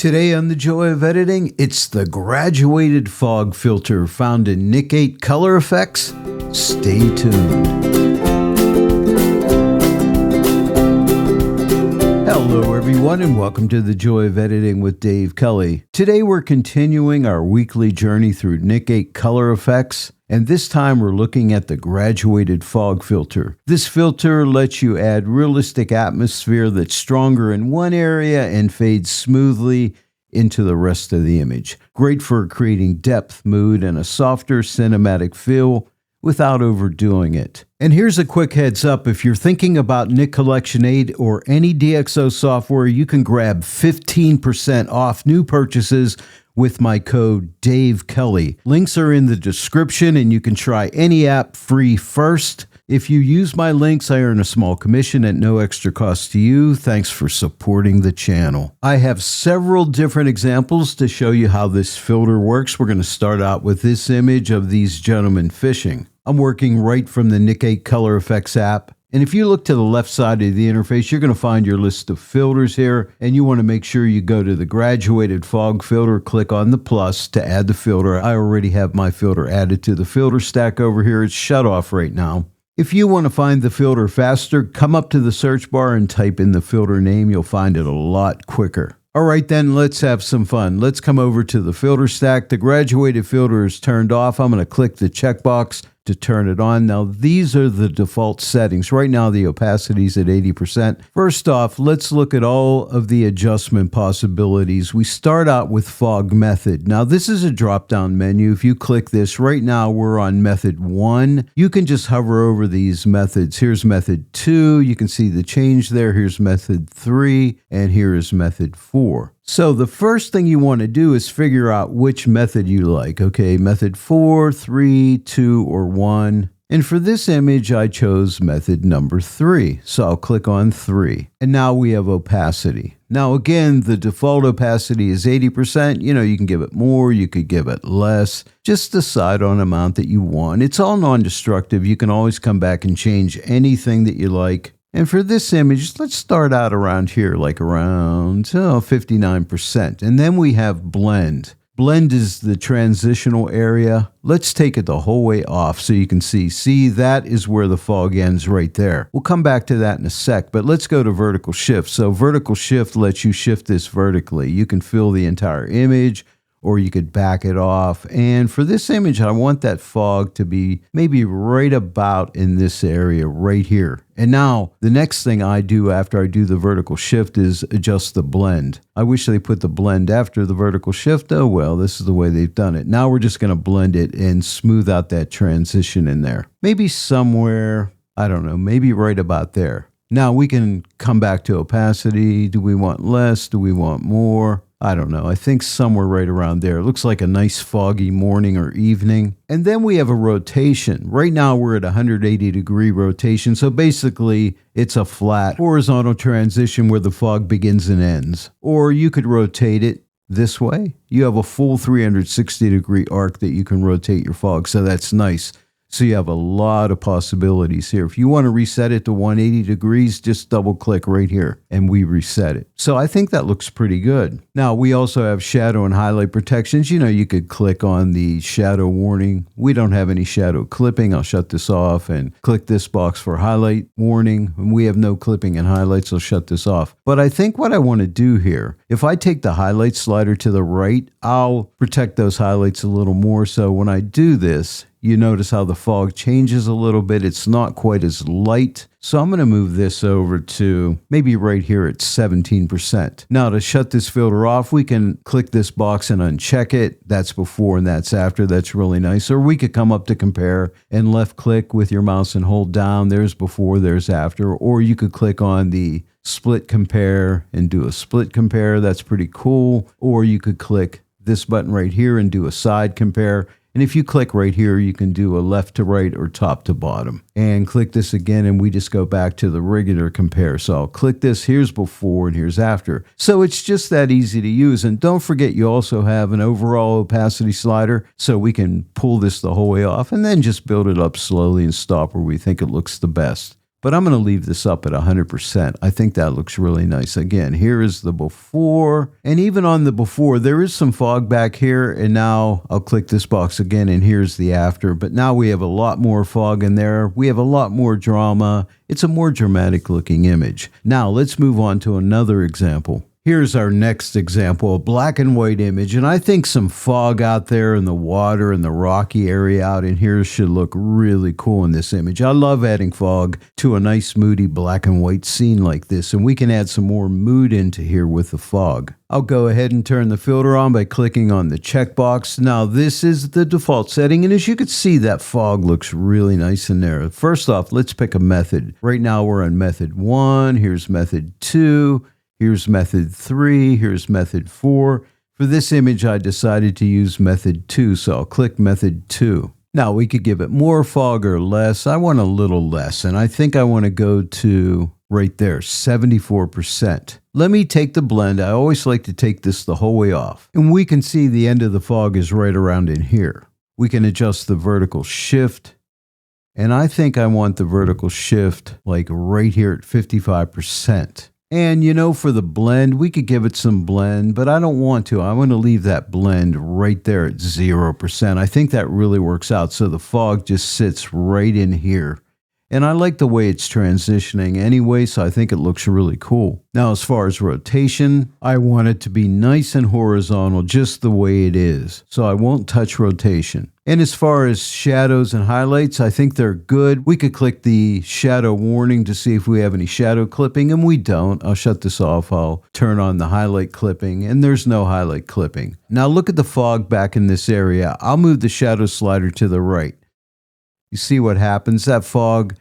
Today on The Joy of Editing, it's the graduated fog filter found in Nic 8 Color Efex. Stay tuned. Hello everyone and welcome to The Joy of Editing with Dave Kelly. Today we're continuing our weekly journey through Nic 8 Color Efex. And this time we're looking at the graduated fog filter. This filter lets you add realistic atmosphere that's stronger in one area and fades smoothly into the rest of the image. Great for creating depth, mood, and a softer cinematic feel without overdoing it. And here's a quick heads up. If you're thinking about Nic Collection 8 or any DxO software, you can grab 15% off new purchases with my code Dave Kelly. Links are in the description and you can try any app free first. If you use my links, I earn a small commission at no extra cost to you. Thanks for supporting the channel. I have several different examples to show you how this filter works. We're going to start out with this image of these gentlemen fishing. I'm working right from the Nic 8 Color Efex app. And if you look to the left side of the interface, you're going to find your list of filters here. And you want to make sure you go to the graduated fog filter, click on the plus to add the filter. I already have my filter added to the filter stack over here. It's shut off right now. If you want to find the filter faster, come up to the search bar and type in the filter name. You'll find it a lot quicker. All right, then let's have some fun. Let's come over to the filter stack. The graduated filter is turned off. I'm going to click the checkbox to turn it on. Now, these are the default settings. Right now, the opacity is at 80%. First off, let's look at all of the adjustment possibilities. We start out with fog method. Now, this is a drop-down menu. If you click this, right now we're on method 1. You can just hover over these methods. Here's method 2. You can see the change there. Here's method 3, and here is method 4. So the first thing you want to do is figure out which method you like. Okay, method 4, 3, 2, or 1. And for this image, I chose method number 3. So I'll click on 3. And now we have opacity. Now again, the default opacity is 80%. You can give it more, you could give it less. Just decide on an amount that you want. It's all non-destructive. You can always come back and change anything that you like. And for this image, let's start out around here, like around 59%. And then we have blend. Blend is the transitional area. Let's take it the whole way off so you can see that is where the fog ends right there. We'll come back to that in a sec, but let's go to vertical shift. So vertical shift lets you shift this vertically. You can fill the entire image, or you could back it off. And for this image, I want that fog to be maybe right about in this area right here. And now the next thing I do after I do the vertical shift is adjust the blend. I wish they put the blend after the vertical shift. Oh well, this is the way they've done it. Now we're just going to blend it and smooth out that transition in there. Maybe somewhere, I don't know, maybe right about there. Now we can come back to opacity. Do we want less? Do we want more? I don't know. I think somewhere right around there. It looks like a nice foggy morning or evening. And then we have a rotation. Right now we're at 180-degree rotation. So basically it's a flat horizontal transition where the fog begins and ends. Or you could rotate it this way. You have a full 360-degree arc that you can rotate your fog. So that's nice. So you have a lot of possibilities here. If you want to reset it to 180 degrees, just double click right here and we reset it. So I think that looks pretty good. Now we also have shadow and highlight protections. You could click on the shadow warning. We don't have any shadow clipping. I'll shut this off and click this box for highlight warning. And we have no clipping and highlights. I'll shut this off. But I think what I want to do here, if I take the highlight slider to the right, I'll protect those highlights a little more. So when I do this, you notice how the fog changes a little bit. It's not quite as light. So I'm going to move this over to maybe right here at 17%. Now to shut this filter off, we can click this box and uncheck it. That's before and that's after. That's really nice. Or we could come up to compare and left click with your mouse and hold down. There's before, there's after. Or you could click on the split compare and do a split compare. That's pretty cool. Or you could click this button right here and do a side compare. And if you click right here, you can do a left to right or top to bottom. And click this again, and we just go back to the regular compare. So I'll click this, here's before and here's after. So it's just that easy to use. And don't forget, you also have an overall opacity slider, so we can pull this the whole way off and then just build it up slowly and stop where we think it looks the best. but I'm going to leave this up at 100%. I think that looks really nice. Again, here is the before, and even on the before, there is some fog back here, and now I'll click this box again, and here's the after, but now we have a lot more fog in there. We have a lot more drama. It's a more dramatic looking image. Now let's move on to another example. Here's our next example, a black and white image, and I think some fog out there in the water and the rocky area out in here should look really cool in this image. I love adding fog to a nice moody black and white scene like this, and we can add some more mood into here with the fog. I'll go ahead and turn the filter on by clicking on the checkbox. Now this is the default setting, and as you can see, that fog looks really nice in there. First off, let's pick a method. Right now we're on method 1, here's method 2, here's method 3, here's method 4. For this image, I decided to use method 2, so I'll click method 2. Now we could give it more fog or less. I want a little less, and I think I want to go to right there, 74%. Let me take the blend. I always like to take this the whole way off. And we can see the end of the fog is right around in here. We can adjust the vertical shift. And I think I want the vertical shift like right here at 55%. And you know, for the blend, we could give it some blend, but I don't want to. I want to leave that blend right there at 0%. I think that really works out. So the fog just sits right in here. And I like the way it's transitioning anyway, so I think it looks really cool. Now, as far as rotation, I want it to be nice and horizontal, just the way it is. So I won't touch rotation. And as far as shadows and highlights, I think they're good. We could click the shadow warning to see if we have any shadow clipping, and we don't. I'll shut this off. I'll turn on the highlight clipping, and there's no highlight clipping. Now look at the fog back in this area. I'll move the shadow slider to the right. You see what happens? That fog,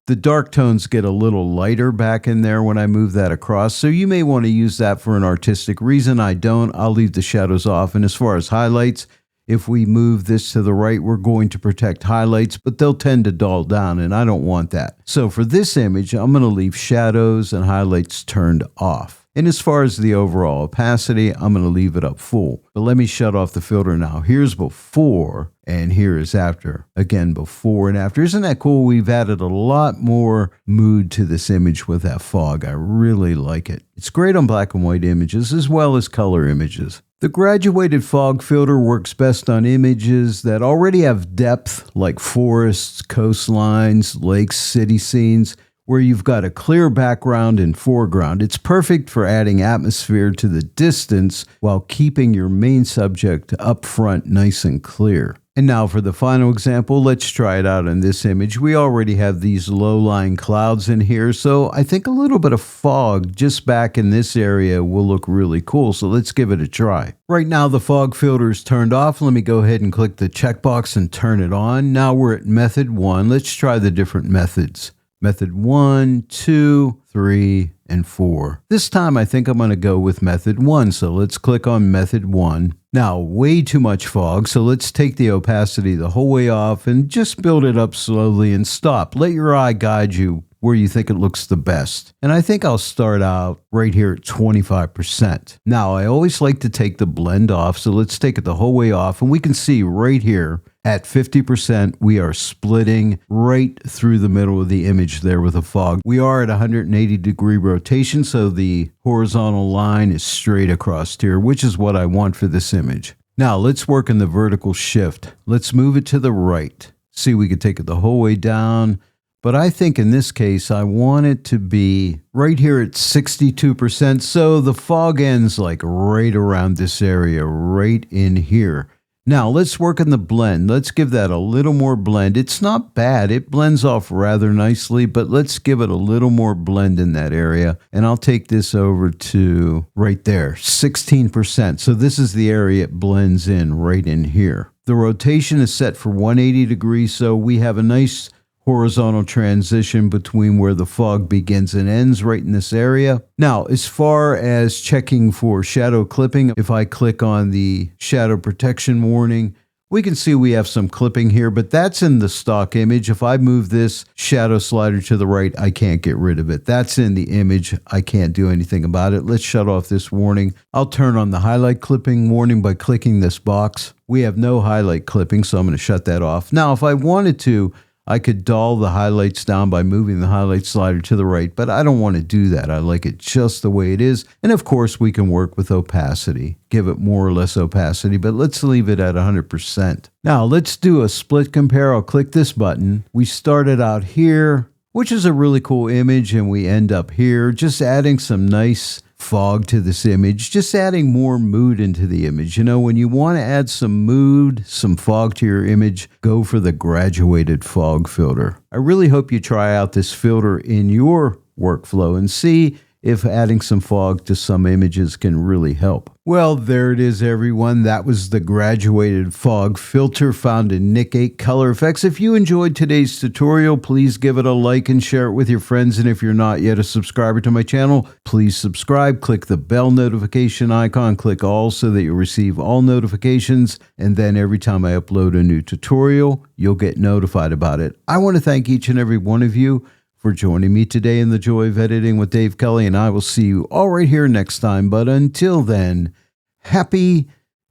the dark tones get a little lighter back in there when I move that across. So you may want to use that for an artistic reason. I don't. I'll leave the shadows off. And as far as highlights, if we move this to the right, we're going to protect highlights, but they'll tend to dull down, and I don't want that. So for this image, I'm going to leave shadows and highlights turned off. And as far as the overall opacity, I'm going to leave it up full. But let me shut off the filter now. Here's before, and here is after. Again, before and after. Isn't that cool? We've added a lot more mood to this image with that fog. I really like it. It's great on black and white images as well as color images. The graduated fog filter works best on images that already have depth, like forests, coastlines, lakes, city scenes, where you've got a clear background and foreground. It's perfect for adding atmosphere to the distance while keeping your main subject up front nice and clear. And now for the final example, let's try it out in this image. We already have these low-lying clouds in here, so I think a little bit of fog just back in this area will look really cool, so let's give it a try. Right now the fog filter is turned off. Let me go ahead and click the checkbox and turn it on. Now we're at method 1. Let's try the different methods. Method 1, 2, 3, and 4. This time I think I'm going to go with method 1, so let's click on method 1. Now, way too much fog, so let's take the opacity the whole way off and just build it up slowly and stop. Let your eye guide you where you think it looks the best. And I think I'll start out right here at 25%. Now, I always like to take the blend off, so let's take it the whole way off, and we can see right here at 50%, we are splitting right through the middle of the image there with a fog. We are at 180-degree rotation, so the horizontal line is straight across here, which is what I want for this image. Now, let's work in the vertical shift. Let's move it to the right. See, we could take it the whole way down, but I think in this case, I want it to be right here at 62%, so the fog ends like right around this area, right in here. Now, let's work on the blend. Let's give that a little more blend. It's not bad. It blends off rather nicely, but let's give it a little more blend in that area. And I'll take this over to right there, 16%. So this is the area it blends in right in here. The rotation is set for 180 degrees, so we have a nice horizontal transition between where the fog begins and ends right in this area. Now, as far as checking for shadow clipping, if I click on the shadow protection warning, we can see we have some clipping here, but that's in the stock image. If I move this shadow slider to the right, I can't get rid of it. That's in the image. I can't do anything about it. Let's shut off this warning. I'll turn on the highlight clipping warning by clicking this box. We have no highlight clipping, so I'm going to shut that off. Now, if I wanted to, I could dull the highlights down by moving the highlight slider to the right, but I don't want to do that. I like it just the way it is. And of course, we can work with opacity, give it more or less opacity, but let's leave it at 100%. Now, let's do a split compare. I'll click this button. We started out here, which is a really cool image, and we end up here, just adding some nice fog to this image, just adding more mood into the image. You know, when you want to add some mood, some fog to your image, go for the graduated fog filter. I really hope you try out this filter in your workflow and see if adding some fog to some images can really help. Well, there it is, everyone. That was the graduated fog filter found in Nick 8 Color Efex. If you enjoyed today's tutorial, please give it a like and share it with your friends. And if you're not yet a subscriber to my channel, please subscribe. Click the bell notification icon. Click all so that you'll receive all notifications. And then every time I upload a new tutorial, you'll get notified about it. I want to thank each and every one of you for joining me today in the Joy of Editing with Dave Kelly, and I will see you all right here next time. But until then, happy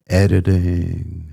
editing.